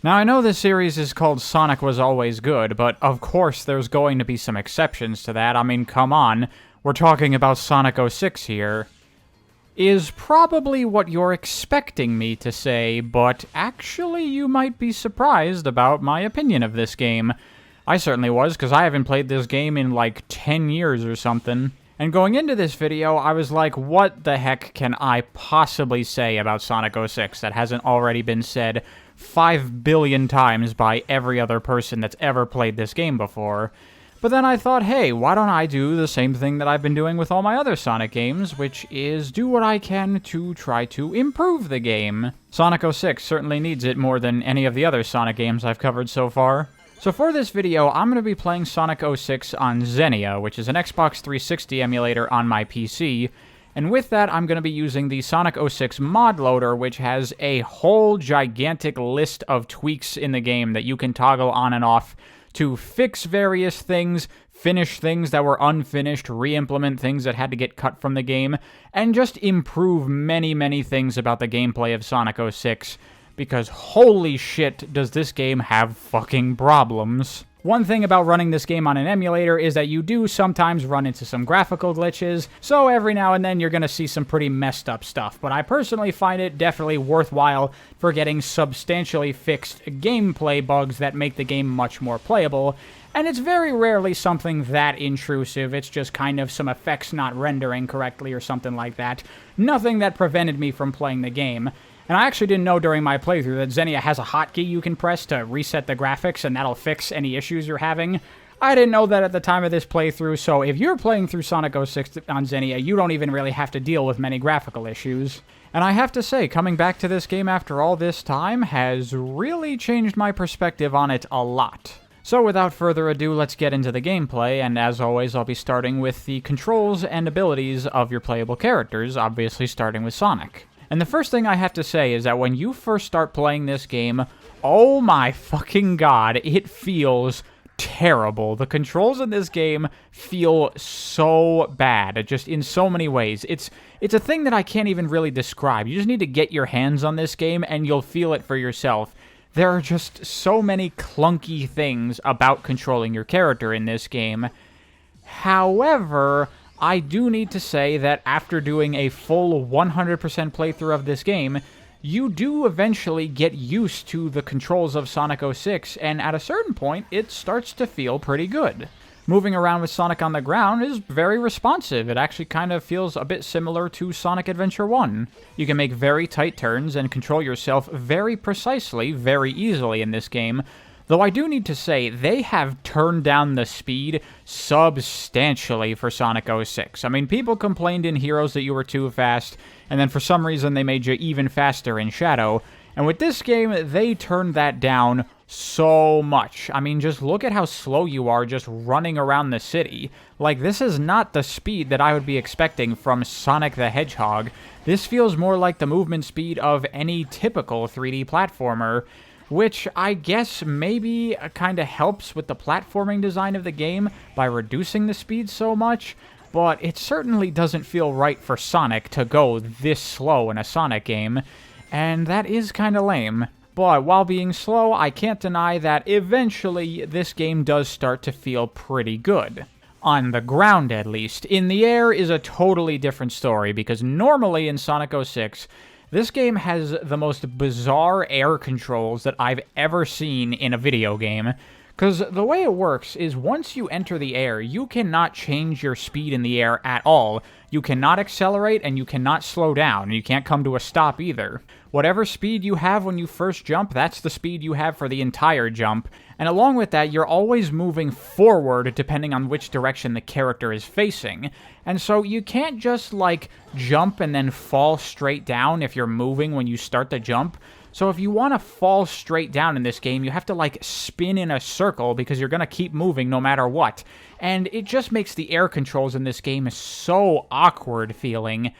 Now, I know this series is called Sonic Was Always Good, but of course there's going to be some exceptions to that. I mean, come on, we're talking about Sonic 06 here. Is probably what you're expecting me to say, but actually you might be surprised about my opinion of this game. I certainly was, because I haven't played this game in like 10 years or something. And going into this video, I was like, what the heck can I possibly say about Sonic 06 that hasn't already been said 5 billion times by every other person that's ever played this game before? But then I thought, hey, why don't I do the same thing that I've been doing with all my other Sonic games, which is do what I can to try to improve the game. Sonic 06 certainly needs it more than any of the other Sonic games I've covered so far. So for this video, I'm going to be playing Sonic 06 on Xenia, which is an Xbox 360 emulator on my PC, and with that, I'm going to be using the Sonic 06 mod loader, which has a whole gigantic list of tweaks in the game that you can toggle on and off to fix various things, finish things that were unfinished, re-implement things that had to get cut from the game, and just improve many, many things about the gameplay of Sonic 06. Because holy shit, does this game have fucking problems. One thing about running this game on an emulator is that you do sometimes run into some graphical glitches, so every now and then you're gonna see some pretty messed up stuff, but I personally find it definitely worthwhile for getting substantially fixed gameplay bugs that make the game much more playable, and it's very rarely something that intrusive. It's just kind of some effects not rendering correctly or something like that. Nothing that prevented me from playing the game. And I actually didn't know during my playthrough that Xenia has a hotkey you can press to reset the graphics, and that'll fix any issues you're having. I didn't know that at the time of this playthrough, so if you're playing through Sonic 06 on Xenia, you don't even really have to deal with many graphical issues. And I have to say, coming back to this game after all this time has really changed my perspective on it a lot. So without further ado, let's get into the gameplay, and as always, I'll be starting with the controls and abilities of your playable characters, obviously starting with Sonic. And the first thing I have to say is that when you first start playing this game, oh my fucking god, it feels terrible. The controls in this game feel so bad, just in so many ways. It's a thing that I can't even really describe. You just need to get your hands on this game and you'll feel it for yourself. There are just so many clunky things about controlling your character in this game. However, I do need to say that after doing a full 100% playthrough of this game, you do eventually get used to the controls of Sonic 06, and at a certain point, it starts to feel pretty good. Moving around with Sonic on the ground is very responsive. It actually kind of feels a bit similar to Sonic Adventure 1. You can make very tight turns and control yourself very precisely, very easily in this game. Though I do need to say, they have turned down the speed substantially for Sonic 06. I mean, people complained in Heroes that you were too fast, and then for some reason they made you even faster in Shadow. And with this game, they turned that down so much. I mean, just look at how slow you are just running around the city. Like, this is not the speed that I would be expecting from Sonic the Hedgehog. This feels more like the movement speed of any typical 3D platformer, which I guess maybe kind of helps with the platforming design of the game by reducing the speed so much, but it certainly doesn't feel right for Sonic to go this slow in a Sonic game, and that is kind of lame. But while being slow, I can't deny that eventually this game does start to feel pretty good. On the ground, at least. In the air is a totally different story, because normally in Sonic 06, this game has the most bizarre air controls that I've ever seen in a video game. Because the way it works is once you enter the air, you cannot change your speed in the air at all. You cannot accelerate and you cannot slow down. You can't come to a stop either. Whatever speed you have when you first jump, that's the speed you have for the entire jump. And along with that, you're always moving forward depending on which direction the character is facing. And so you can't just, like, jump and then fall straight down if you're moving when you start the jump. So if you want to fall straight down in this game, you have to, like, spin in a circle because you're going to keep moving no matter what. And it just makes the air controls in this game so awkward feeling.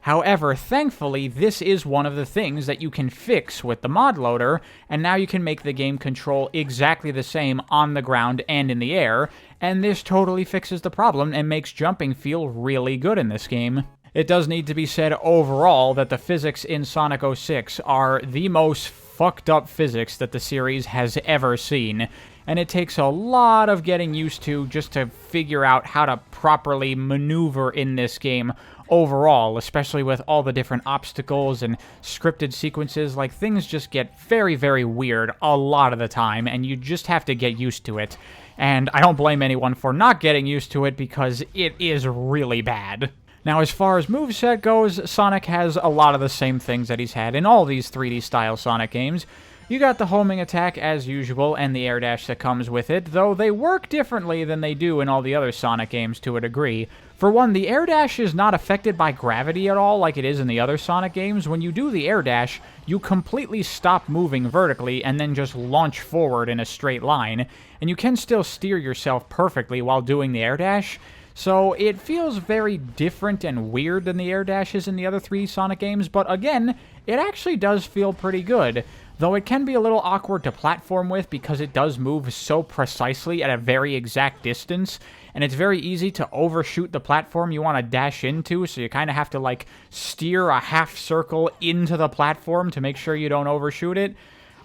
However, thankfully, this is one of the things that you can fix with the mod loader, and now you can make the game control exactly the same on the ground and in the air, and this totally fixes the problem and makes jumping feel really good in this game. It does need to be said overall that the physics in Sonic 06 are the most fucked up physics that the series has ever seen, and it takes a lot of getting used to just to figure out how to properly maneuver in this game overall, especially with all the different obstacles and scripted sequences. Like, things just get very, very weird a lot of the time, and you just have to get used to it. And I don't blame anyone for not getting used to it, because it is really bad. Now, as far as moveset goes, Sonic has a lot of the same things that he's had in all these 3D-style Sonic games. You got the homing attack as usual, and the air dash that comes with it, though they work differently than they do in all the other Sonic games to a degree. For one, the air dash is not affected by gravity at all like it is in the other Sonic games. When you do the air dash, you completely stop moving vertically and then just launch forward in a straight line, and you can still steer yourself perfectly while doing the air dash. So it feels very different and weird than the air dashes in the other 3 Sonic games, but again, it actually does feel pretty good. Though it can be a little awkward to platform with because it does move so precisely at a very exact distance, and it's very easy to overshoot the platform you want to dash into, so you kind of have to, like, steer a half circle into the platform to make sure you don't overshoot it.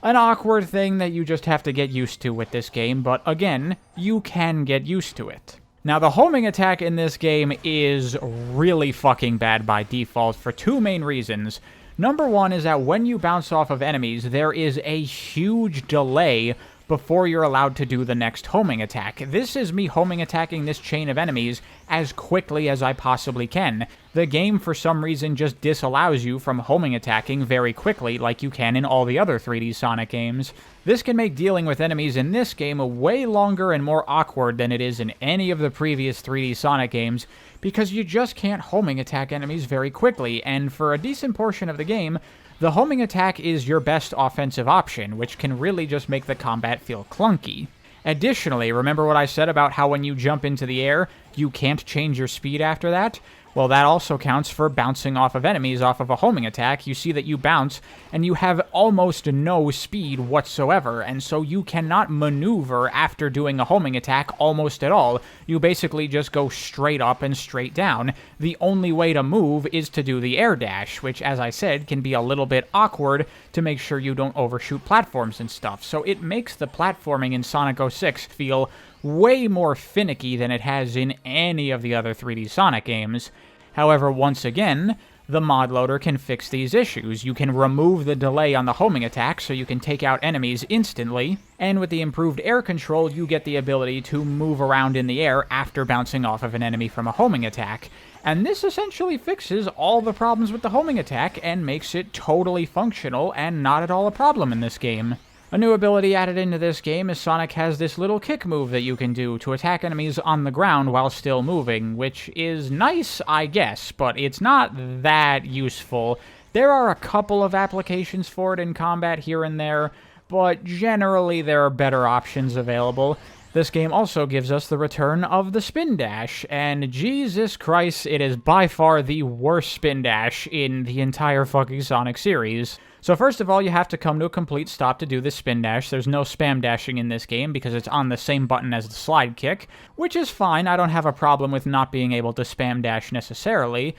An awkward thing that you just have to get used to with this game, but again, you can get used to it. Now, the homing attack in this game is really fucking bad by default for 2 main reasons. Number 1 is that when you bounce off of enemies, there is a huge delay before you're allowed to do the next homing attack. This is me homing attacking this chain of enemies as quickly as I possibly can. The game, for some reason, just disallows you from homing attacking very quickly like you can in all the other 3D Sonic games. This can make dealing with enemies in this game way longer and more awkward than it is in any of the previous 3D Sonic games, because you just can't homing attack enemies very quickly, and for a decent portion of the game, the homing attack is your best offensive option, which can really just make the combat feel clunky. Additionally, remember what I said about how when you jump into the air, you can't change your speed after that? Well, that also counts for bouncing off of enemies off of a homing attack. You see that you bounce, and you have almost no speed whatsoever, and so you cannot maneuver after doing a homing attack almost at all. You basically just go straight up and straight down. The only way to move is to do the air dash, which, as I said, can be a little bit awkward to make sure you don't overshoot platforms and stuff. So it makes the platforming in Sonic 06 feel way more finicky than it has in any of the other 3D Sonic games. However, once again, the mod loader can fix these issues. You can remove the delay on the homing attack so you can take out enemies instantly, and with the improved air control, you get the ability to move around in the air after bouncing off of an enemy from a homing attack. And this essentially fixes all the problems with the homing attack and makes it totally functional and not at all a problem in this game. A new ability added into this game is Sonic has this little kick move that you can do to attack enemies on the ground while still moving, which is nice, I guess, but it's not that useful. There are a couple of applications for it in combat here and there, but generally there are better options available. This game also gives us the return of the Spindash, and Jesus Christ, it is by far the worst Spindash in the entire fucking Sonic series. So first of all, you have to come to a complete stop to do the Spindash. There's no spam dashing in this game because it's on the same button as the slide kick, which is fine. I don't have a problem with not being able to spam dash necessarily.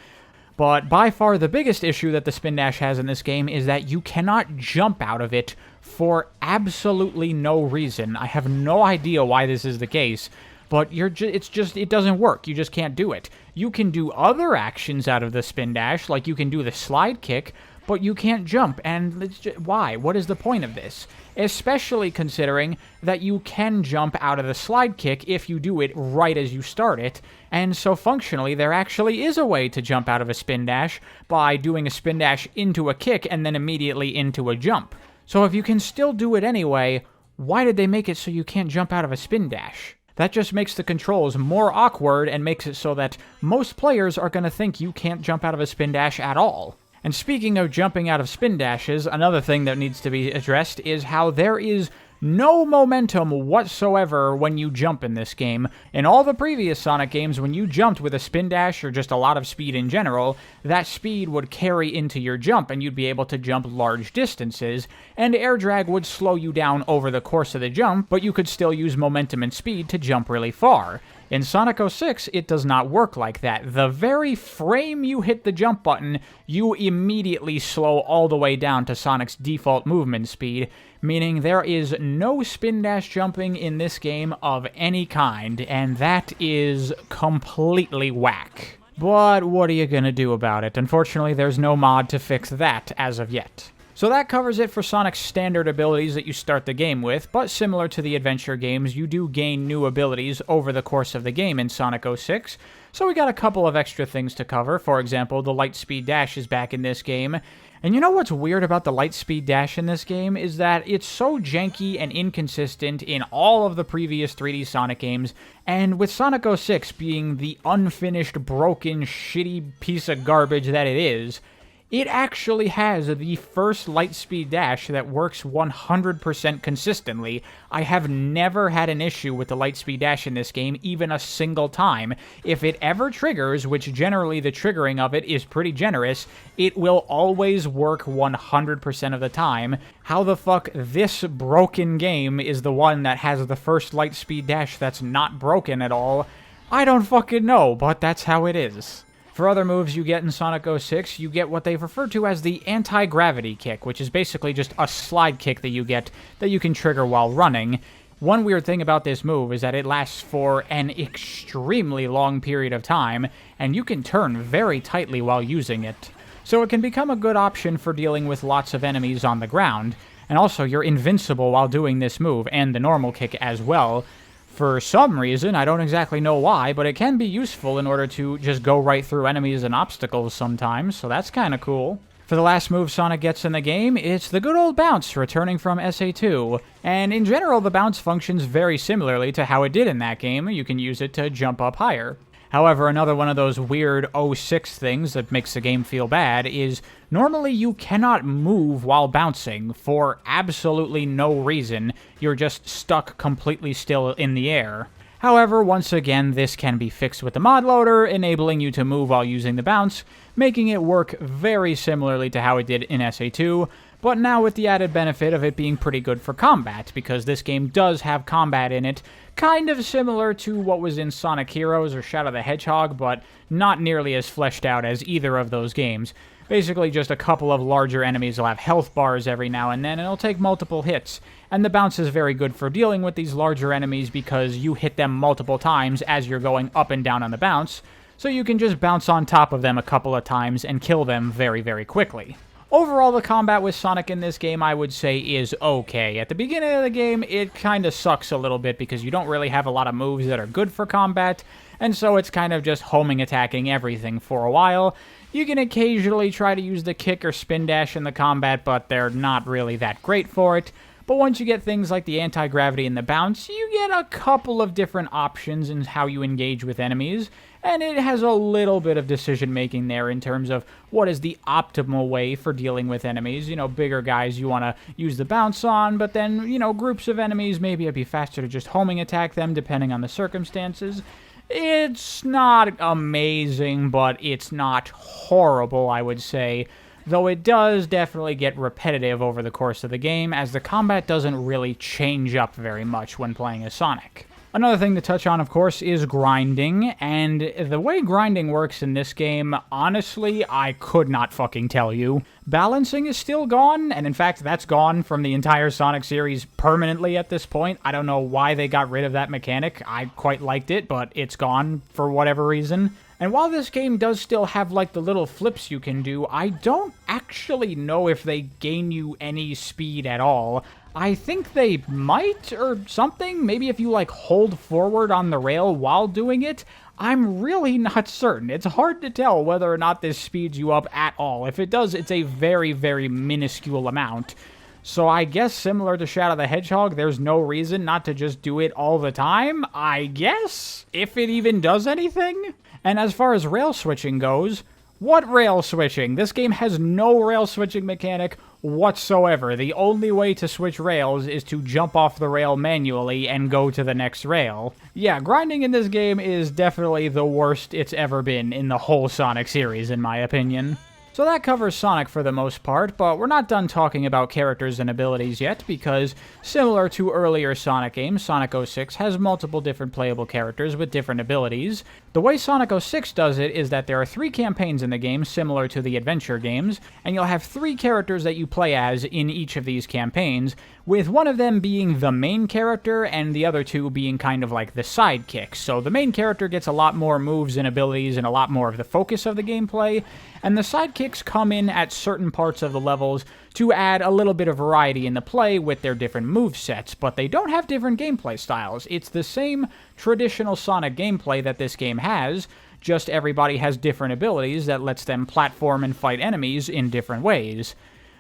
But by far the biggest issue that the Spindash has in this game is that you cannot jump out of it for absolutely no reason. I have no idea why this is the case, but it doesn't work. You just can't do it. You can do other actions out of the Spindash, like you can do the slide kick, but you can't jump, and why? What is the point of this? Especially considering that you can jump out of the slide kick if you do it right as you start it, and so functionally there actually is a way to jump out of a spin dash by doing a spin dash into a kick and then immediately into a jump. So if you can still do it anyway, why did they make it so you can't jump out of a spin dash? That just makes the controls more awkward and makes it so that most players are going to think you can't jump out of a spin dash at all. And speaking of jumping out of spin dashes, another thing that needs to be addressed is how there is no momentum whatsoever when you jump in this game. In all the previous Sonic games, when you jumped with a spin dash or just a lot of speed in general, that speed would carry into your jump and you'd be able to jump large distances, and air drag would slow you down over the course of the jump, but you could still use momentum and speed to jump really far. In Sonic 06, it does not work like that. The very frame you hit the jump button, you immediately slow all the way down to Sonic's default movement speed, meaning there is no spin dash jumping in this game of any kind, and that is completely whack. But what are you gonna do about it? Unfortunately, there's no mod to fix that as of yet. So that covers it for Sonic's standard abilities that you start the game with, but similar to the adventure games, you do gain new abilities over the course of the game in Sonic 06, so we got a couple of extra things to cover. For example, the Lightspeed Dash is back in this game, and you know what's weird about the Lightspeed Dash in this game is that it's so janky and inconsistent in all of the previous 3D Sonic games, and with Sonic 06 being the unfinished, broken, shitty piece of garbage that it is, it actually has the first Lightspeed Dash that works 100% consistently. I have never had an issue with the Lightspeed Dash in this game, even a single time. If it ever triggers, which generally the triggering of it is pretty generous, it will always work 100% of the time. How the fuck this broken game is the one that has the first Lightspeed Dash that's not broken at all, I don't fucking know, but that's how it is. For other moves you get in Sonic 06, you get what they've referred to as the anti-gravity kick, which is basically just a slide kick that you get that you can trigger while running. One weird thing about this move is that it lasts for an extremely long period of time, and you can turn very tightly while using it. So it can become a good option for dealing with lots of enemies on the ground, and also you're invincible while doing this move, and the normal kick as well. For some reason, I don't exactly know why, but it can be useful in order to just go right through enemies and obstacles sometimes, so that's kind of cool. For the last move Sonic gets in the game, it's the good old bounce, returning from SA2. And in general, the bounce functions very similarly to how it did in that game. You can use it to jump up higher. However, another one of those weird 06 things that makes the game feel bad is normally you cannot move while bouncing for absolutely no reason. You're just stuck completely still in the air. However, once again, this can be fixed with the mod loader, enabling you to move while using the bounce, making it work very similarly to how it did in SA2, but now with the added benefit of it being pretty good for combat, because this game does have combat in it, kind of similar to what was in Sonic Heroes or Shadow the Hedgehog, but not nearly as fleshed out as either of those games. Basically, just a couple of larger enemies will have health bars every now and then, and it'll take multiple hits. And the bounce is very good for dealing with these larger enemies because you hit them multiple times as you're going up and down on the bounce, so you can just bounce on top of them a couple of times and kill them very, very quickly. Overall, the combat with Sonic in this game, I would say, is okay. At the beginning of the game, it kind of sucks a little bit because you don't really have a lot of moves that are good for combat, and so it's kind of just homing attacking everything for a while. You can occasionally try to use the kick or spin dash in the combat, but they're not really that great for it. But once you get things like the anti-gravity and the bounce, you get a couple of different options in how you engage with enemies, and it has a little bit of decision-making there in terms of what is the optimal way for dealing with enemies. You know, bigger guys you want to use the bounce on, but then, you know, groups of enemies, maybe it'd be faster to just homing attack them depending on the circumstances. It's not amazing, but it's not horrible, I would say. Though it does definitely get repetitive over the course of the game, as the combat doesn't really change up very much when playing as Sonic. Another thing to touch on, of course, is grinding, and the way grinding works in this game, honestly, I could not fucking tell you. Balancing is still gone, and in fact, that's gone from the entire Sonic series permanently at this point. I don't know why they got rid of that mechanic. I quite liked it, but it's gone for whatever reason. And while this game does still have, like, the little flips you can do, I don't actually know if they gain you any speed at all. I think they might, or something. Maybe if you, like, hold forward on the rail while doing it. I'm really not certain. It's hard to tell whether or not this speeds you up at all. If it does, it's a very, very minuscule amount. So I guess similar to Shadow the Hedgehog, there's no reason not to just do it all the time, I guess? If it even does anything? And as far as rail switching goes, what rail switching? This game has no rail switching mechanic whatsoever. The only way to switch rails is to jump off the rail manually and go to the next rail. Yeah, grinding in this game is definitely the worst it's ever been in the whole Sonic series, in my opinion. So that covers Sonic for the most part, but we're not done talking about characters and abilities yet, because similar to earlier Sonic games, Sonic 06 has multiple different playable characters with different abilities. The way Sonic 06 does it is that there are 3 campaigns in the game, similar to the adventure games, and you'll have 3 characters that you play as in each of these campaigns, with one of them being the main character and the other 2 being kind of like the sidekicks. So the main character gets a lot more moves and abilities and a lot more of the focus of the gameplay, and the sidekicks come in at certain parts of the levels to add a little bit of variety in the play with their different movesets, but they don't have different gameplay styles. It's the same traditional Sonic gameplay that this game has, just everybody has different abilities that lets them platform and fight enemies in different ways.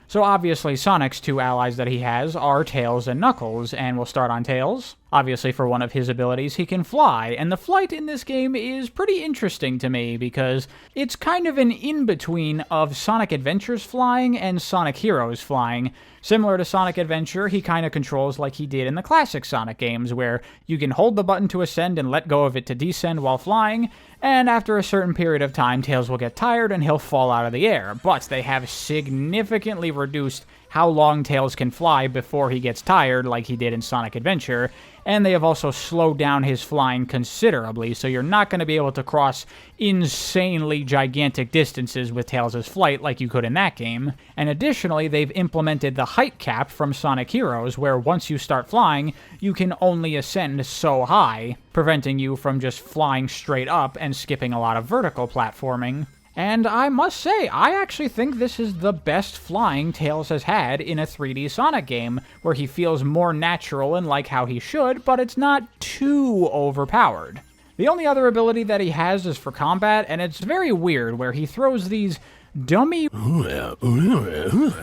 So obviously Sonic's 2 allies that he has are Tails and Knuckles, and we'll start on Tails. Obviously for one of his abilities he can fly, and the flight in this game is pretty interesting to me because it's kind of an in-between of Sonic Adventure's flying and Sonic Heroes flying. Similar to Sonic Adventure, he kind of controls like he did in the classic Sonic games, where you can hold the button to ascend and let go of it to descend while flying, and after a certain period of time, Tails will get tired and he'll fall out of the air. But they have significantly reduced how long Tails can fly before he gets tired, like he did in Sonic Adventure, and they have also slowed down his flying considerably, so you're not going to be able to cross insanely gigantic distances with Tails' flight like you could in that game. And additionally, they've implemented the height cap from Sonic Heroes, where once you start flying, you can only ascend so high, preventing you from just flying straight up and skipping a lot of vertical platforming. And I must say, I actually think this is the best flying Tails has had in a 3D Sonic game, where he feels more natural and like how he should, but it's not too overpowered. The only other ability that he has is for combat, and it's very weird, where he throws these dummy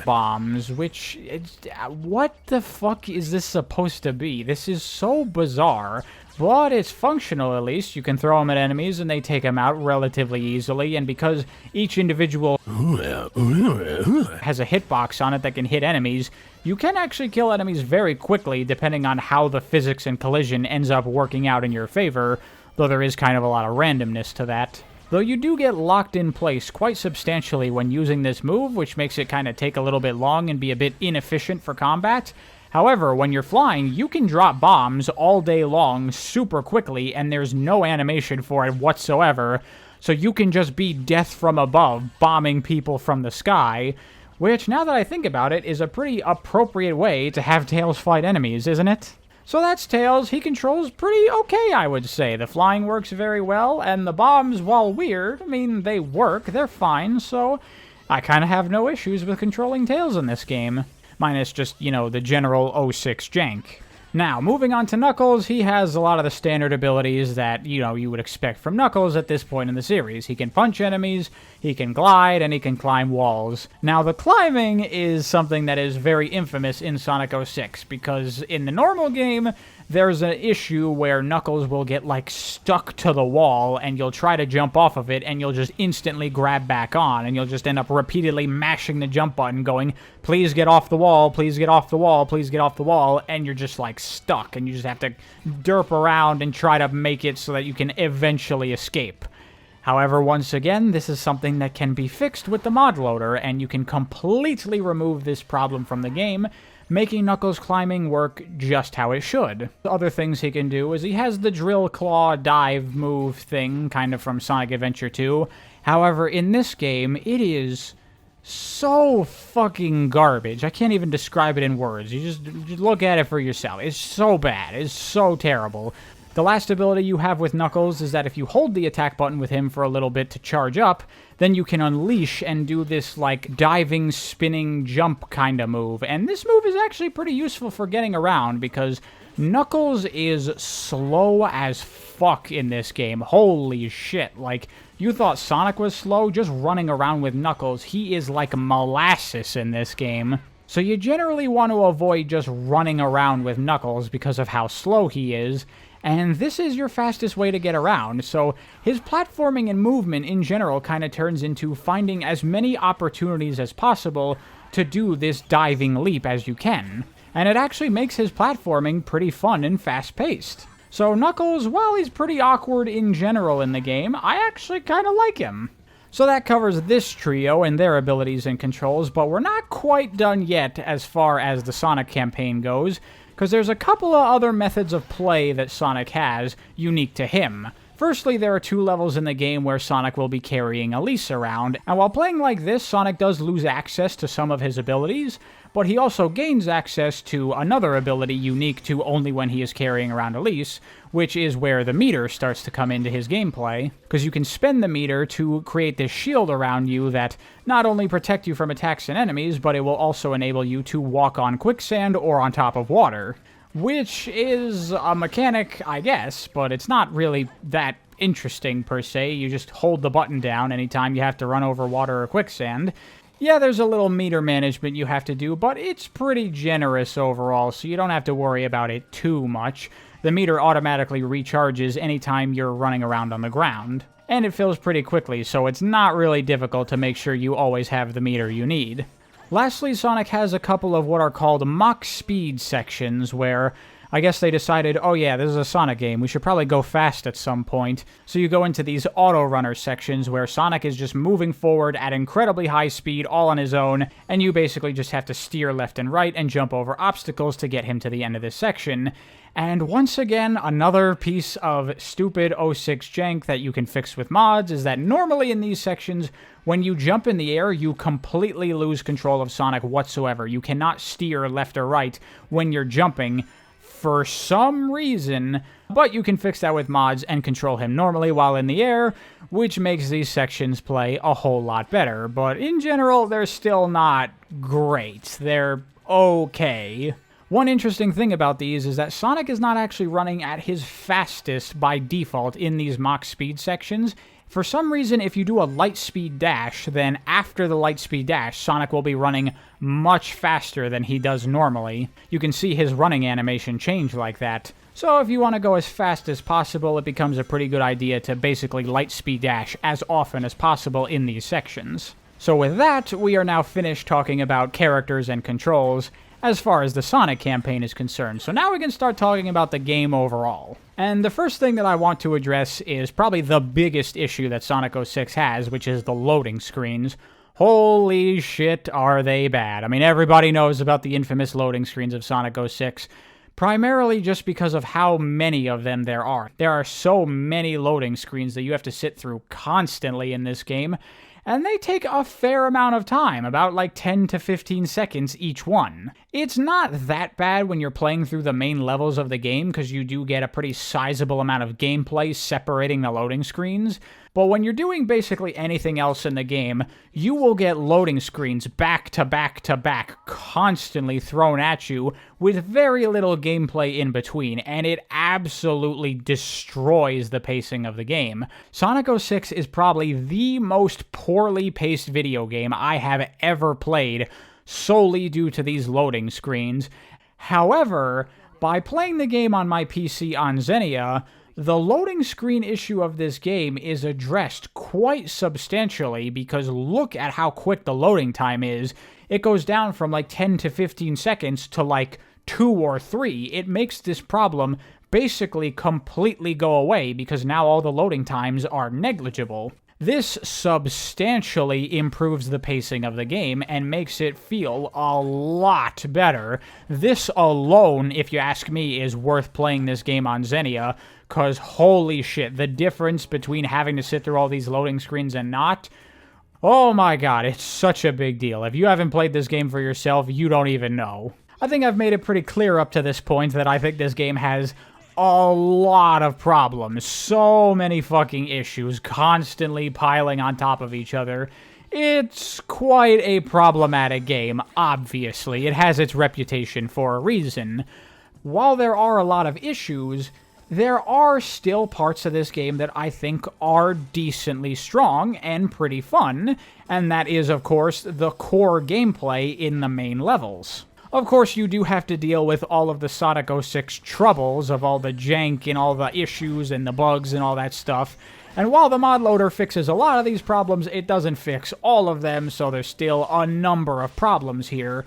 bombs, which, what the fuck is this supposed to be? This is so bizarre. But it's functional, at least. You can throw them at enemies and they take them out relatively easily, and because each individual has a hitbox on it that can hit enemies, you can actually kill enemies very quickly depending on how the physics and collision ends up working out in your favor, though there is kind of a lot of randomness to that. Though you do get locked in place quite substantially when using this move, which makes it kind of take a little bit long and be a bit inefficient for combat. However, when you're flying, you can drop bombs all day long super quickly, and there's no animation for it whatsoever, so you can just be death from above, bombing people from the sky, which, now that I think about it, is a pretty appropriate way to have Tails fight enemies, isn't it? So that's Tails. He controls pretty okay, I would say. The flying works very well, and the bombs, while weird, I mean, they work, they're fine, so I kind of have no issues with controlling Tails in this game. Minus just, you know, the general 06 jank. Now, moving on to Knuckles, he has a lot of the standard abilities that, you know, you would expect from Knuckles at this point in the series. He can punch enemies, he can glide, and he can climb walls. Now, the climbing is something that is very infamous in Sonic 06, because in the normal game, there's an issue where Knuckles will get, like, stuck to the wall, and you'll try to jump off of it, and you'll just instantly grab back on, and you'll just end up repeatedly mashing the jump button, going, please get off the wall, please get off the wall, please get off the wall, and you're just, like, stuck, and you just have to derp around and try to make it so that you can eventually escape. However, once again, this is something that can be fixed with the mod loader, and you can completely remove this problem from the game, making Knuckles climbing work just how it should. The other things he can do is he has the drill claw dive move thing, kind of from Sonic Adventure 2. However, in this game, it is so fucking garbage. I can't even describe it in words. You just look at it for yourself. It's so bad. It's so terrible. The last ability you have with Knuckles is that if you hold the attack button with him for a little bit to charge up, then you can unleash and do this, like, diving, spinning, jump kind of move. And this move is actually pretty useful for getting around, because Knuckles is slow as fuck in this game. Holy shit. Like, you thought Sonic was slow? Just running around with Knuckles, he is like molasses in this game. So you generally want to avoid just running around with Knuckles because of how slow he is, and this is your fastest way to get around, so his platforming and movement in general kind of turns into finding as many opportunities as possible to do this diving leap as you can, and it actually makes his platforming pretty fun and fast-paced. So Knuckles, while he's pretty awkward in general in the game, I actually kind of like him. So that covers this trio and their abilities and controls, but we're not quite done yet as far as the Sonic campaign goes, because there's a couple of other methods of play that Sonic has unique to him. Firstly, there are 2 levels in the game where Sonic will be carrying Elise around, and while playing like this, Sonic does lose access to some of his abilities, but he also gains access to another ability unique to only when he is carrying around Elise, which is where the meter starts to come into his gameplay, because you can spend the meter to create this shield around you that not only protect you from attacks and enemies, but it will also enable you to walk on quicksand or on top of water. Which is a mechanic, I guess, but it's not really that interesting per se. You just hold the button down anytime you have to run over water or quicksand. Yeah, there's a little meter management you have to do, but it's pretty generous overall, so you don't have to worry about it too much. The meter automatically recharges anytime you're running around on the ground. And it fills pretty quickly, so it's not really difficult to make sure you always have the meter you need. Lastly, Sonic has a couple of what are called Mach speed sections where I guess they decided, oh yeah, this is a Sonic game, we should probably go fast at some point. So you go into these auto runner sections where Sonic is just moving forward at incredibly high speed all on his own, and you basically just have to steer left and right and jump over obstacles to get him to the end of this section. And once again, another piece of stupid 06 jank that you can fix with mods is that normally in these sections, when you jump in the air, you completely lose control of Sonic whatsoever. You cannot steer left or right when you're jumping for some reason, but you can fix that with mods and control him normally while in the air, which makes these sections play a whole lot better. But in general, they're still not great. They're okay. One interesting thing about these is that Sonic is not actually running at his fastest by default in these Mach speed sections. For some reason, if you do a light speed dash, then after the light speed dash, Sonic will be running much faster than he does normally. You can see his running animation change like that. So if you want to go as fast as possible, it becomes a pretty good idea to basically light speed dash as often as possible in these sections. So with that, we are now finished talking about characters and controls as far as the Sonic campaign is concerned. So now we can start talking about the game overall. And the first thing that I want to address is probably the biggest issue that Sonic 06 has, which is the loading screens. Holy shit, are they bad. I mean, everybody knows about the infamous loading screens of Sonic 06, primarily just because of how many of them there are. There are so many loading screens that you have to sit through constantly in this game, and they take a fair amount of time, about like 10 to 15 seconds each one. It's not that bad when you're playing through the main levels of the game, because you do get a pretty sizable amount of gameplay separating the loading screens, but when you're doing basically anything else in the game, you will get loading screens back to back to back, constantly thrown at you, with very little gameplay in between, and it absolutely destroys the pacing of the game. Sonic 06 is probably the most poorly paced video game I have ever played, solely due to these loading screens. However, by playing the game on my PC on Xenia, the loading screen issue of this game is addressed quite substantially, because look at how quick the loading time is. It goes down from like 10 to 15 seconds to like 2 or 3. It makes this problem basically completely go away, because now all the loading times are negligible. This substantially improves the pacing of the game and makes it feel a lot better. This alone, if you ask me, is worth playing this game on Xenia, because holy shit, the difference between having to sit through all these loading screens and not, oh my god, it's such a big deal. If you haven't played this game for yourself, you don't even know. I think I've made it pretty clear up to this point that I think this game has a lot of problems. So many fucking issues constantly piling on top of each other. It's quite a problematic game, obviously. It has its reputation for a reason. While there are a lot of issues, there are still parts of this game that I think are decently strong and pretty fun, and that is, of course, the core gameplay in the main levels. Of course, you do have to deal with all of the Sonic 06 troubles of all the jank and all the issues and the bugs and all that stuff. And while the mod loader fixes a lot of these problems, it doesn't fix all of them, so there's still a number of problems here.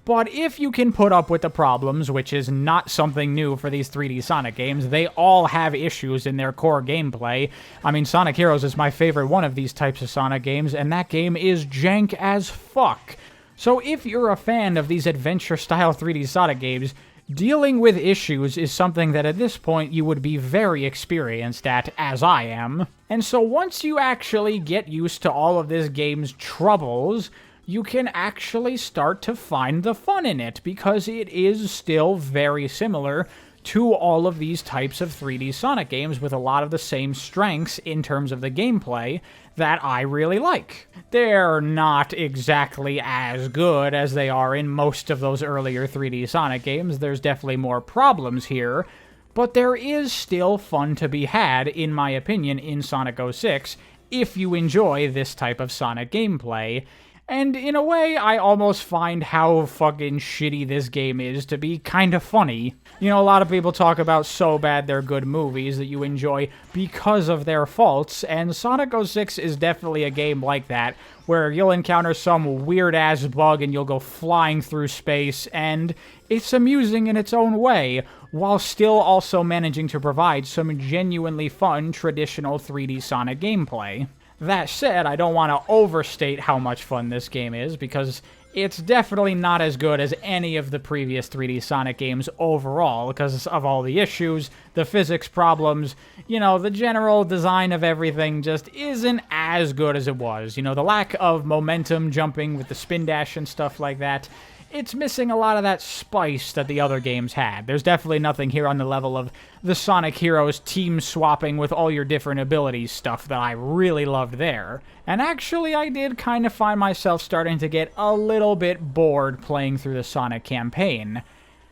But if you can put up with the problems, which is not something new for these 3D Sonic games, they all have issues in their core gameplay. I mean, Sonic Heroes is my favorite one of these types of Sonic games, and that game is jank as fuck. So if you're a fan of these adventure-style 3D Sonic games, dealing with issues is something that at this point you would be very experienced at, as I am. And so once you actually get used to all of this game's troubles, you can actually start to find the fun in it, because it is still very similar to all of these types of 3D Sonic games with a lot of the same strengths in terms of the gameplay that I really like. They're not exactly as good as they are in most of those earlier 3D Sonic games. There's definitely more problems here, but there is still fun to be had, in my opinion, in Sonic 06 if you enjoy this type of Sonic gameplay. And in a way, I almost find how fucking shitty this game is to be kind of funny. You know, a lot of people talk about so bad they're good movies that you enjoy because of their faults, and Sonic 06 is definitely a game like that, where you'll encounter some weird-ass bug and you'll go flying through space, and it's amusing in its own way, while still also managing to provide some genuinely fun traditional 3D Sonic gameplay. That said, I don't want to overstate how much fun this game is, because it's definitely not as good as any of the previous 3D Sonic games overall, because of all the issues, the physics problems, you know, the general design of everything just isn't as good as it was. You know, the lack of momentum jumping with the Spindash and stuff like that, it's missing a lot of that spice that the other games had. There's definitely nothing here on the level of the Sonic Heroes team swapping with all your different abilities stuff that I really loved there. And actually, I did kind of find myself starting to get a little bit bored playing through the Sonic campaign.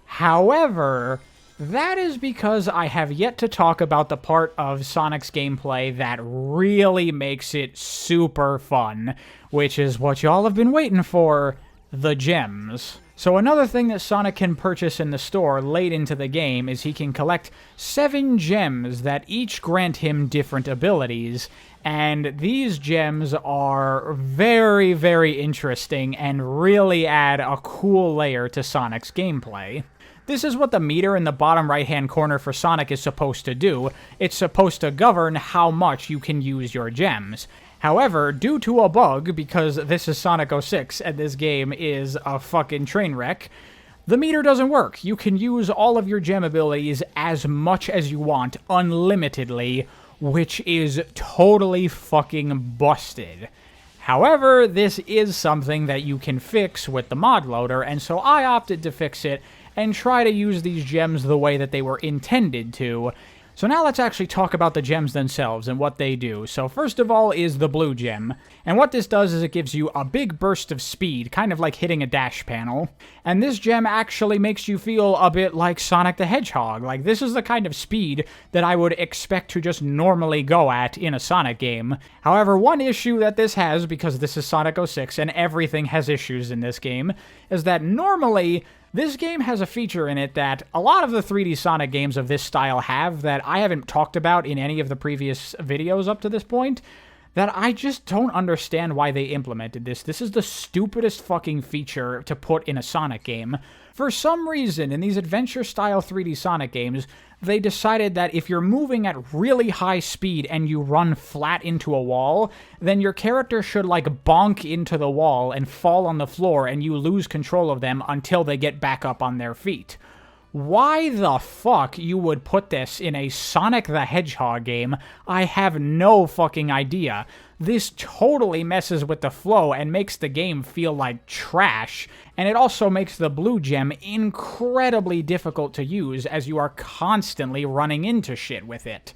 However, that is because I have yet to talk about the part of Sonic's gameplay that really makes it super fun, which is what y'all have been waiting for: the gems. So another thing that Sonic can purchase in the store late into the game is he can collect 7 gems that each grant him different abilities, and these gems are very, very interesting and really add a cool layer to Sonic's gameplay. This is what the meter in the bottom right-hand corner for Sonic is supposed to do. It's supposed to govern how much you can use your gems. However, due to a bug, because this is Sonic 06 and this game is a fucking train wreck, the meter doesn't work. You can use all of your gem abilities as much as you want, unlimitedly, which is totally fucking busted. However, this is something that you can fix with the mod loader, and so I opted to fix it and try to use these gems the way that they were intended to. So now let's actually talk about the gems themselves and what they do. So first of all is the blue gem. And what this does is it gives you a big burst of speed, kind of like hitting a dash panel. And this gem actually makes you feel a bit like Sonic the Hedgehog. Like, this is the kind of speed that I would expect to just normally go at in a Sonic game. However, one issue that this has, because this is Sonic 06 and everything has issues in this game, is that normally this game has a feature in it that a lot of the 3D Sonic games of this style have that I haven't talked about in any of the previous videos up to this point, that I just don't understand why they implemented this. This is the stupidest fucking feature to put in a Sonic game. For some reason, in these adventure-style 3D Sonic games, they decided that if you're moving at really high speed and you run flat into a wall, then your character should, like, bonk into the wall and fall on the floor and you lose control of them until they get back up on their feet. Why the fuck you would put this in a Sonic the Hedgehog game, I have no fucking idea. This totally messes with the flow and makes the game feel like trash, and it also makes the blue gem incredibly difficult to use as you are constantly running into shit with it.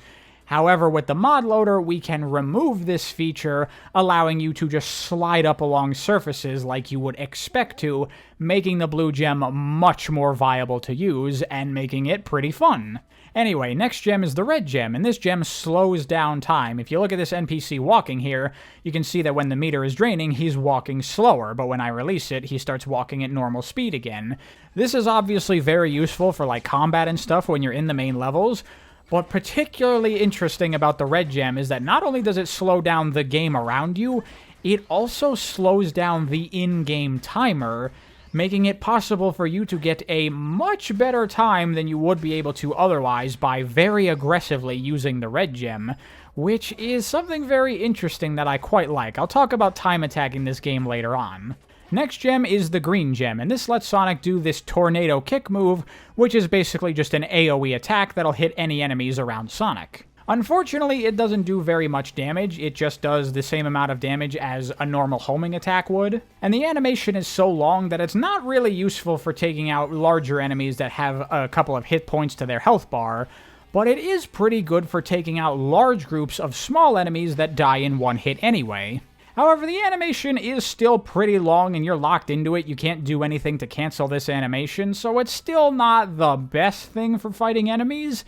However, with the mod loader, we can remove this feature, allowing you to just slide up along surfaces like you would expect to, making the blue gem much more viable to use and making it pretty fun. Anyway, next gem is the red gem, and this gem slows down time. If you look at this NPC walking here, you can see that when the meter is draining, he's walking slower, but when I release it, he starts walking at normal speed again. This is obviously very useful for, like, combat and stuff when you're in the main levels. What particularly interesting about the red gem is that not only does it slow down the game around you, it also slows down the in-game timer, making it possible for you to get a much better time than you would be able to otherwise by very aggressively using the red gem, which is something very interesting that I quite like. I'll talk about time attacking this game later on. Next gem is the green gem, and this lets Sonic do this tornado kick move, which is basically just an AoE attack that'll hit any enemies around Sonic. Unfortunately, it doesn't do very much damage, it just does the same amount of damage as a normal homing attack would, and the animation is so long that it's not really useful for taking out larger enemies that have a couple of hit points to their health bar, but it is pretty good for taking out large groups of small enemies that die in one hit anyway. However, the animation is still pretty long and you're locked into it. You can't do anything to cancel this animation, so it's still not the best thing for fighting enemies,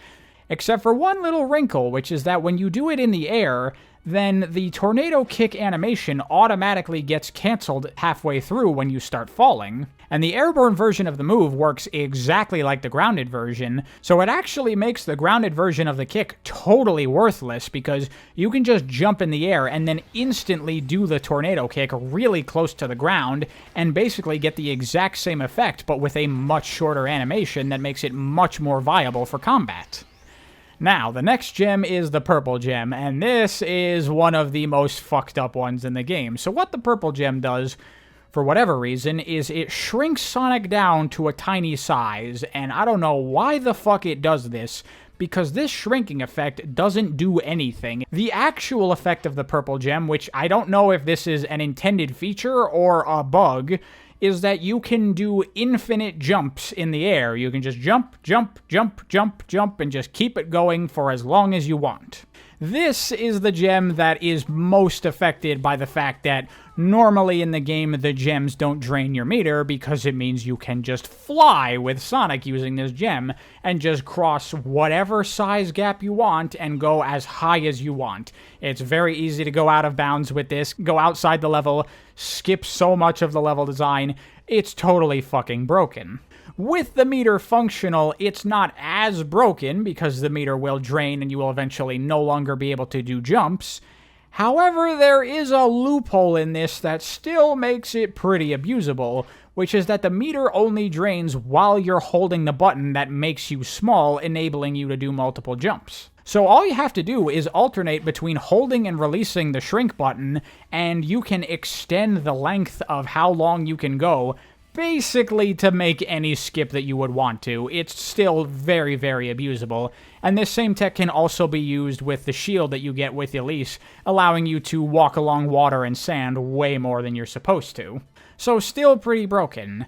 except for one little wrinkle, which is that when you do it in the air, then the tornado kick animation automatically gets canceled halfway through when you start falling. And the airborne version of the move works exactly like the grounded version, so it actually makes the grounded version of the kick totally worthless because you can just jump in the air and then instantly do the tornado kick really close to the ground and basically get the exact same effect but with a much shorter animation that makes it much more viable for combat. Now, the next gem is the purple gem, and this is one of the most fucked up ones in the game. So what the purple gem does, for whatever reason, is it shrinks Sonic down to a tiny size, and I don't know why the fuck it does this, because this shrinking effect doesn't do anything. The actual effect of the purple gem, which I don't know if this is an intended feature or a bug, is that you can do infinite jumps in the air. You can just jump, jump, jump, jump, jump, and just keep it going for as long as you want. This is the gem that is most affected by the fact that normally in the game the gems don't drain your meter because it means you can just fly with Sonic using this gem and just cross whatever size gap you want and go as high as you want. It's very easy to go out of bounds with this, go outside the level, skip so much of the level design. It's totally fucking broken. With the meter functional, it's not as broken because the meter will drain and you will eventually no longer be able to do jumps. However, there is a loophole in this that still makes it pretty abusable, which is that the meter only drains while you're holding the button that makes you small, enabling you to do multiple jumps. So all you have to do is alternate between holding and releasing the shrink button, and you can extend the length of how long you can go, basically to make any skip that you would want to. It's still very, very abusable. And this same tech can also be used with the shield that you get with Elise, allowing you to walk along water and sand way more than you're supposed to. So still pretty broken.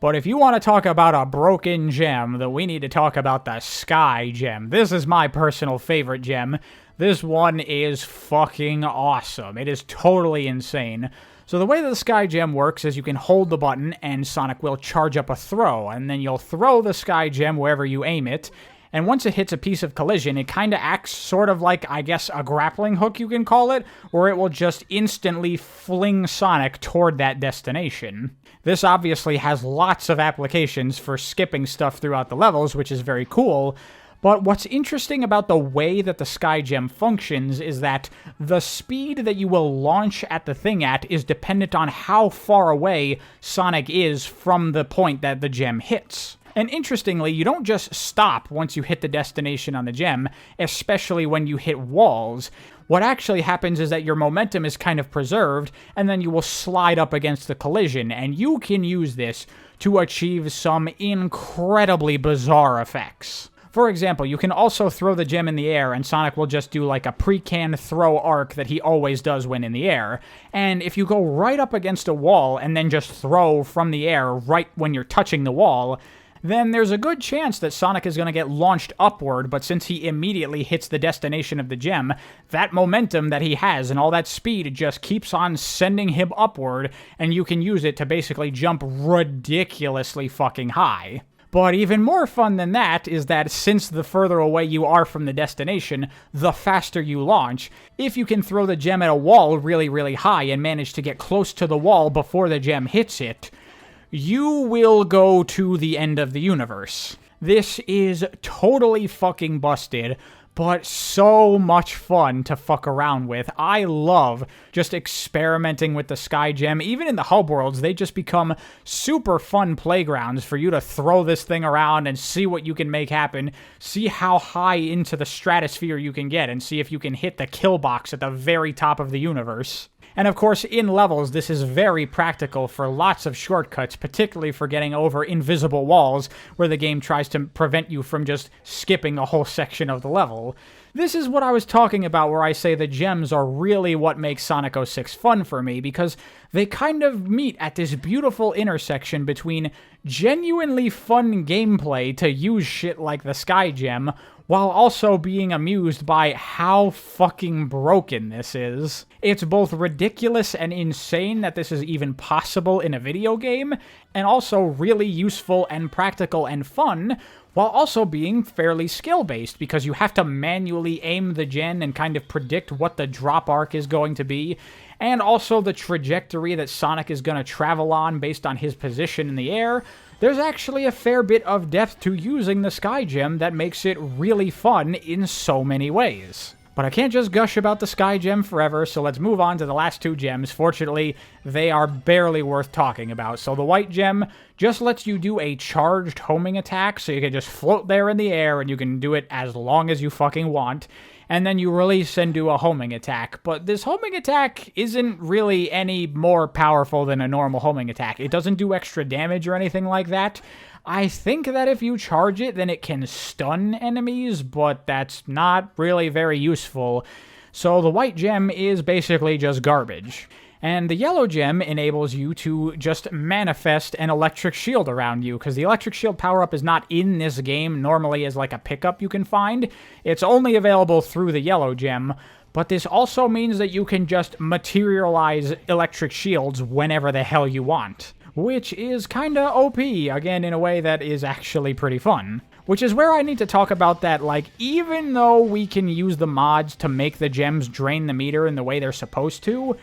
But if you want to talk about a broken gem, then we need to talk about the Sky Gem. This is my personal favorite gem. This one is fucking awesome. It is totally insane. So the way that the Sky Gem works is you can hold the button and Sonic will charge up a throw, and then you'll throw the Sky Gem wherever you aim it, and once it hits a piece of collision, it kind of acts sort of like, I guess, a grappling hook you can call it, where it will just instantly fling Sonic toward that destination. This obviously has lots of applications for skipping stuff throughout the levels, which is very cool. But what's interesting about the way that the Sky Gem functions is that the speed that you will launch at the thing at is dependent on how far away Sonic is from the point that the gem hits. And interestingly, you don't just stop once you hit the destination on the gem, especially when you hit walls. What actually happens is that your momentum is kind of preserved, and then you will slide up against the collision, and you can use this to achieve some incredibly bizarre effects. For example, you can also throw the gem in the air and Sonic will just do like a pre-canned throw arc that he always does when in the air. And if you go right up against a wall and then just throw from the air right when you're touching the wall, then there's a good chance that Sonic is going to get launched upward, but since he immediately hits the destination of the gem, that momentum that he has and all that speed just keeps on sending him upward, and you can use it to basically jump ridiculously fucking high. But even more fun than that is that since the further away you are from the destination, the faster you launch. If you can throw the gem at a wall really, really high and manage to get close to the wall before the gem hits it, you will go to the end of the universe. This is totally fucking busted, but so much fun to fuck around with. I love just experimenting with the Sky Gem. Even in the hub worlds, they just become super fun playgrounds for you to throw this thing around and see what you can make happen, see how high into the stratosphere you can get, and see if you can hit the kill box at the very top of the universe. And of course, in levels, this is very practical for lots of shortcuts, particularly for getting over invisible walls, where the game tries to prevent you from just skipping a whole section of the level. This is what I was talking about where I say the gems are really what makes Sonic 06 fun for me, because they kind of meet at this beautiful intersection between genuinely fun gameplay to use shit like the Sky Gem, while also being amused by how fucking broken this is. It's both ridiculous and insane that this is even possible in a video game, and also really useful and practical and fun, while also being fairly skill-based, because you have to manually aim the gen and kind of predict what the drop arc is going to be, and also the trajectory that Sonic is going to travel on based on his position in the air. There's actually a fair bit of depth to using the Sky Gem that makes it really fun in so many ways. But I can't just gush about the Sky Gem forever, so let's move on to the last two gems. Fortunately, they are barely worth talking about. So the White Gem just lets you do a charged homing attack, so you can just float there in the air, and you can do it as long as you fucking want. And then you release and do a homing attack. But this homing attack isn't really any more powerful than a normal homing attack. It doesn't do extra damage or anything like that. I think that if you charge it, then it can stun enemies, but that's not really very useful. So the White Gem is basically just garbage. And the Yellow Gem enables you to just manifest an electric shield around you, because the electric shield power-up is not in this game normally as like a pickup you can find. It's only available through the Yellow Gem, but this also means that you can just materialize electric shields whenever the hell you want, which is kinda OP, again, in a way that is actually pretty fun. Which is where I need to talk about that, like, even though we can use the mods to make the gems drain the meter in the way they're supposed to,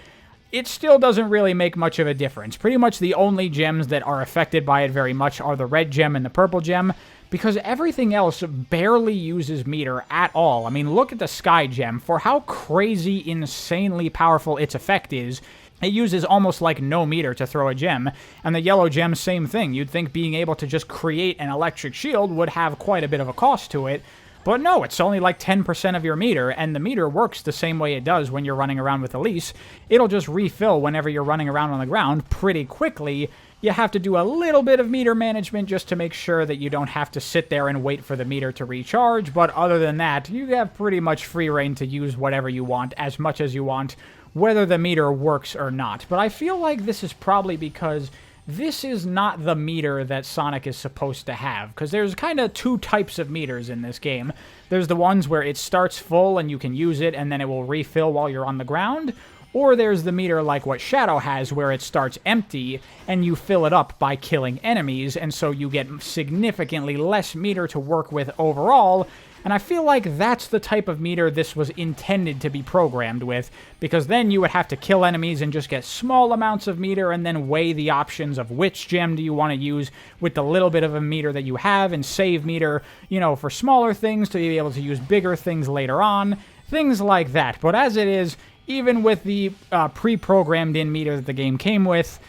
it still doesn't really make much of a difference. Pretty much the only gems that are affected by it very much are the Red Gem and the Purple Gem, because everything else barely uses meter at all. I mean, look at the Sky Gem. For how crazy, insanely powerful its effect is, it uses almost like no meter to throw a gem. And the Yellow Gem, same thing. You'd think being able to just create an electric shield would have quite a bit of a cost to it. But no, it's only like 10% of your meter, and the meter works the same way it does when you're running around with Elise. It'll just refill whenever you're running around on the ground pretty quickly. You have to do a little bit of meter management just to make sure that you don't have to sit there and wait for the meter to recharge, but other than that, you have pretty much free reign to use whatever you want, as much as you want, whether the meter works or not. But I feel like this is probably because this is not the meter that Sonic is supposed to have, because there's kind of two types of meters in this game. There's the ones where it starts full and you can use it and then it will refill while you're on the ground, or there's the meter like what Shadow has where it starts empty and you fill it up by killing enemies, and so you get significantly less meter to work with overall. And I feel like that's the type of meter this was intended to be programmed with, because then you would have to kill enemies and just get small amounts of meter and then weigh the options of which gem do you want to use with the little bit of a meter that you have, and save meter, you know, for smaller things to be able to use bigger things later on, things like that. But as it is, even with the pre-programmed in meter that the game came with,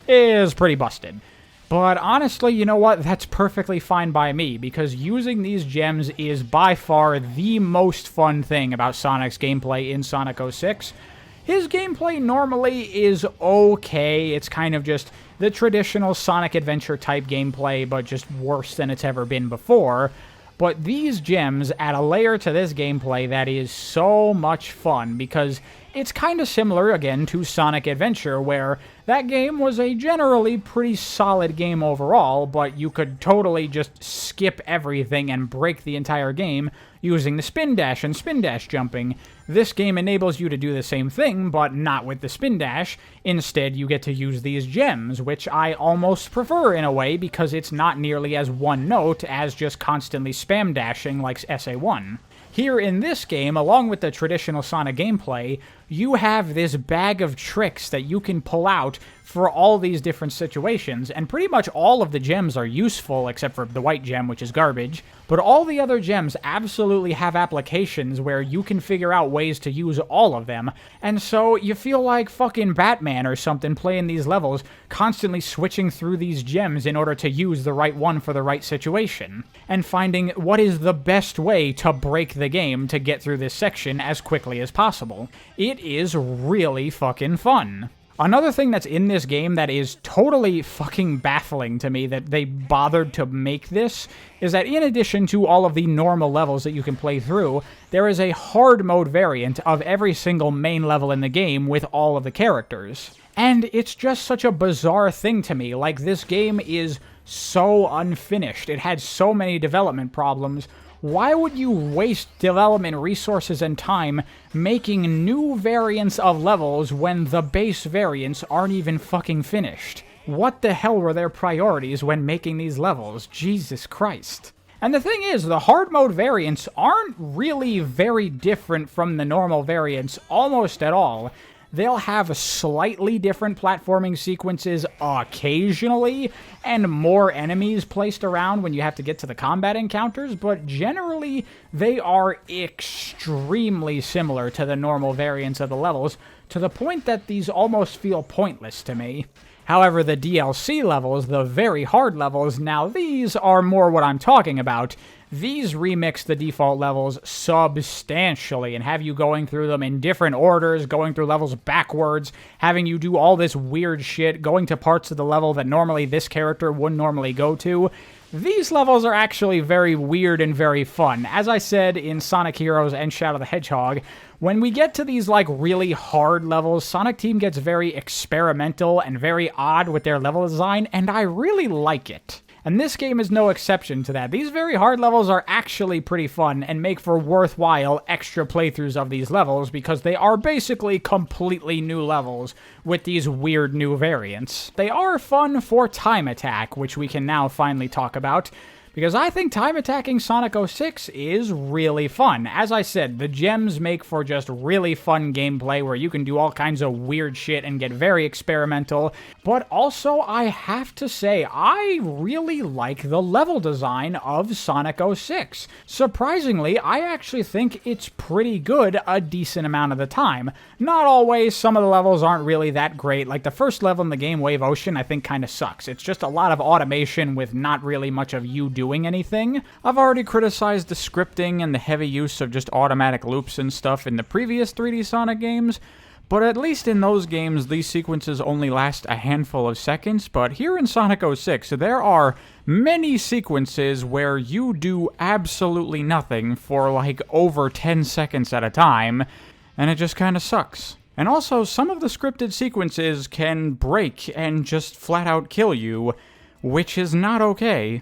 is pretty busted. But honestly, you know what? That's perfectly fine by me, because using these gems is by far the most fun thing about Sonic's gameplay in Sonic 06. His gameplay normally is okay. It's kind of just the traditional Sonic Adventure type gameplay, but just worse than it's ever been before. But these gems add a layer to this gameplay that is so much fun, because it's kind of similar, again, to Sonic Adventure, where that game was a generally pretty solid game overall, but you could totally just skip everything and break the entire game using the Spindash and Spindash jumping. This game enables you to do the same thing, but not with the Spindash. Instead, you get to use these gems, which I almost prefer in a way, because it's not nearly as one-note as just constantly spam dashing like SA1. Here in this game, along with the traditional Sonic gameplay, you have this bag of tricks that you can pull out for all these different situations, and pretty much all of the gems are useful except for the white gem, which is garbage, but all the other gems absolutely have applications where you can figure out ways to use all of them, and so you feel like fucking Batman or something playing these levels, constantly switching through these gems in order to use the right one for the right situation, and finding what is the best way to break the game to get through this section as quickly as possible. It is really fucking fun. Another thing that's in this game that is totally fucking baffling to me that they bothered to make this is that in addition to all of the normal levels that you can play through, there is a hard mode variant of every single main level in the game with all of the characters. And it's just such a bizarre thing to me. Like, this game is so unfinished. It had so many development problems. Why would you waste development resources and time making new variants of levels when the base variants aren't even fucking finished? What the hell were their priorities when making these levels? Jesus Christ. And the thing is, the hard mode variants aren't really very different from the normal variants almost at all. They'll have slightly different platforming sequences occasionally, and more enemies placed around when you have to get to the combat encounters, but generally, they are extremely similar to the normal variants of the levels, to the point that these almost feel pointless to me. However, the DLC levels, the very hard levels, now these are more what I'm talking about. These remix the default levels substantially and have you going through them in different orders, going through levels backwards, having you do all this weird shit, going to parts of the level that normally this character wouldn't normally go to. These levels are actually very weird and very fun. As I said in Sonic Heroes and Shadow the Hedgehog, when we get to these, like, really hard levels, Sonic Team gets very experimental and very odd with their level design, and I really like it. And this game is no exception to that. These very hard levels are actually pretty fun and make for worthwhile extra playthroughs of these levels because they are basically completely new levels with these weird new variants. They are fun for time attack, which we can now finally talk about, because I think time attacking Sonic 06 is really fun. As I said, the gems make for just really fun gameplay where you can do all kinds of weird shit and get very experimental, but also I have to say, I really like the level design of Sonic 06. Surprisingly, I actually think it's pretty good a decent amount of the time. Not always, some of the levels aren't really that great, like the first level in the game, Wave Ocean, I think kinda sucks. It's just a lot of automation with not really much of you doing anything. I've already criticized the scripting and the heavy use of just automatic loops and stuff in the previous 3D Sonic games, but at least in those games, these sequences only last a handful of seconds, but here in Sonic 06, there are many sequences where you do absolutely nothing for like over 10 seconds at a time, and it just kinda sucks. And also, some of the scripted sequences can break and just flat out kill you, which is not okay.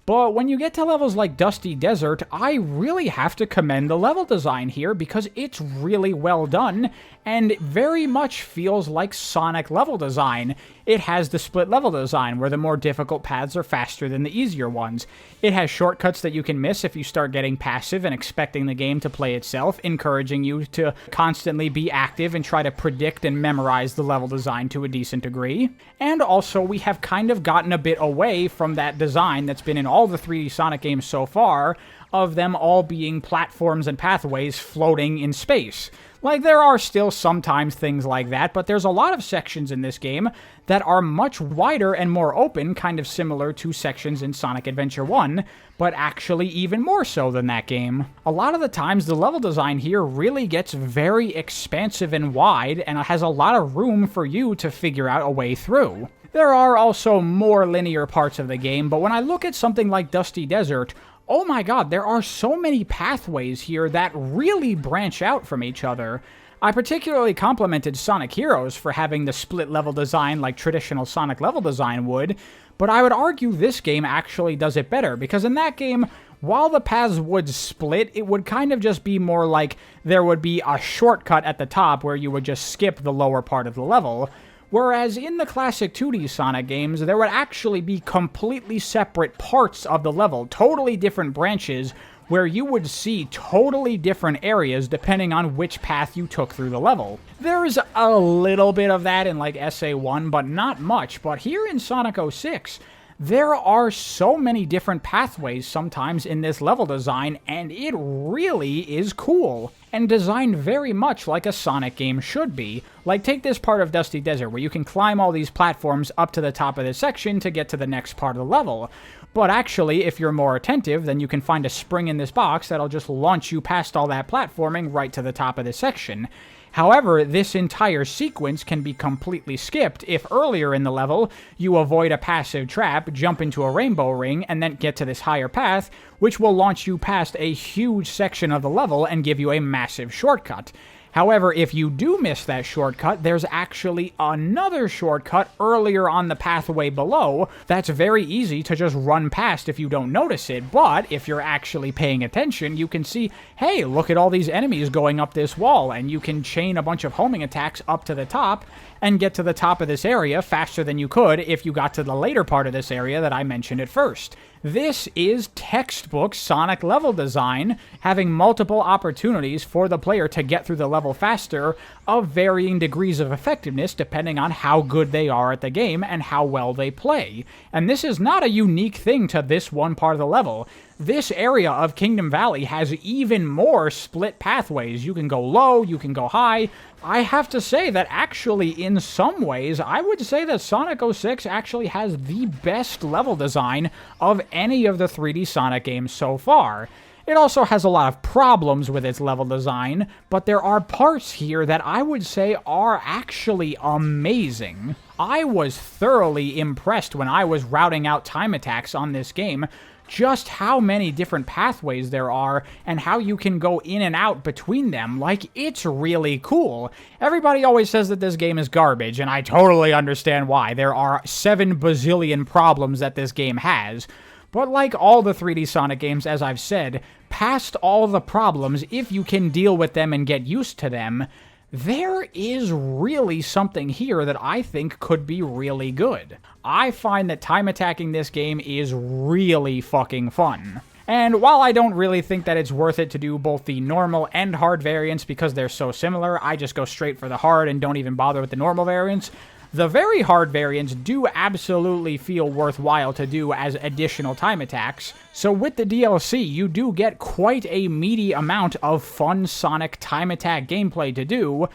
But when you get to levels like Dusty Desert, I really have to commend the level design here because it's really well done and very much feels like Sonic level design. It has the split level design where the more difficult paths are faster than the easier ones. It has shortcuts that you can miss if you start getting passive and expecting the game to play itself, encouraging you to constantly be active and try to predict and memorize the level design to a decent degree. And also, we have kind of gotten a bit away from that design that's been in all the 3D Sonic games so far, of them all being platforms and pathways floating in space. Like, there are still sometimes things like that, but there's a lot of sections in this game that are much wider and more open, kind of similar to sections in Sonic Adventure 1, but actually even more so than that game. A lot of the times, the level design here really gets very expansive and wide, and has a lot of room for you to figure out a way through. There are also more linear parts of the game, but when I look at something like Dusty Desert, oh my god, there are so many pathways here that really branch out from each other. I particularly complimented Sonic Heroes for having the split level design like traditional Sonic level design would, but I would argue this game actually does it better, because in that game, while the paths would split, it would kind of just be more like there would be a shortcut at the top where you would just skip the lower part of the level. Whereas in the classic 2D Sonic games, there would actually be completely separate parts of the level, totally different branches, where you would see totally different areas depending on which path you took through the level. There's a little bit of that in like SA1, but not much. But here in Sonic 06, there are so many different pathways sometimes in this level design, and it really is cool, and designed very much like a Sonic game should be. Like, take this part of Dusty Desert, where you can climb all these platforms up to the top of this section to get to the next part of the level. But actually, if you're more attentive, then you can find a spring in this box that'll just launch you past all that platforming right to the top of this section. However, this entire sequence can be completely skipped if earlier in the level you avoid a passive trap, jump into a rainbow ring, and then get to this higher path, which will launch you past a huge section of the level and give you a massive shortcut. However, if you do miss that shortcut, there's actually another shortcut earlier on the pathway below that's very easy to just run past if you don't notice it, but if you're actually paying attention, you can see, hey, look at all these enemies going up this wall, and you can chain a bunch of homing attacks up to the top and get to the top of this area faster than you could if you got to the later part of this area that I mentioned at first. This is textbook Sonic level design, having multiple opportunities for the player to get through the level faster of varying degrees of effectiveness depending on how good they are at the game and how well they play. And this is not a unique thing to this one part of the level. This area of Kingdom Valley has even more split pathways. You can go low, you can go high. I have to say that actually, in some ways, I would say that Sonic 06 actually has the best level design of any of the 3D Sonic games so far. It also has a lot of problems with its level design, but there are parts here that I would say are actually amazing. I was thoroughly impressed when I was routing out time attacks on this game, just how many different pathways there are and how you can go in and out between them. Like, it's really cool. Everybody always says that this game is garbage, and I totally understand why. There are 7 bazillion problems that this game has. But like all the 3D Sonic games, as I've said, past all the problems, if you can deal with them and get used to them, there is really something here that I think could be really good. I find that time attacking this game is really fucking fun. And while I don't really think that it's worth it to do both the normal and hard variants because they're so similar, I just go straight for the hard and don't even bother with the normal variants. The very hard variants do absolutely feel worthwhile to do as additional time attacks, so with the DLC, you do get quite a meaty amount of fun Sonic time attack gameplay to do,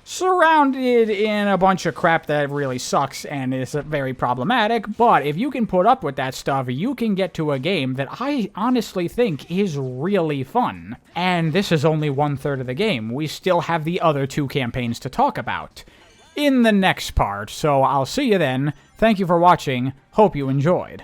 surrounded in a bunch of crap that really sucks and is very problematic, but if you can put up with that stuff, you can get to a game that I honestly think is really fun. And this is only 1/3 of the game. We still have the other 2 campaigns to talk about in the next part, so I'll see you then. Thank you for watching. Hope you enjoyed.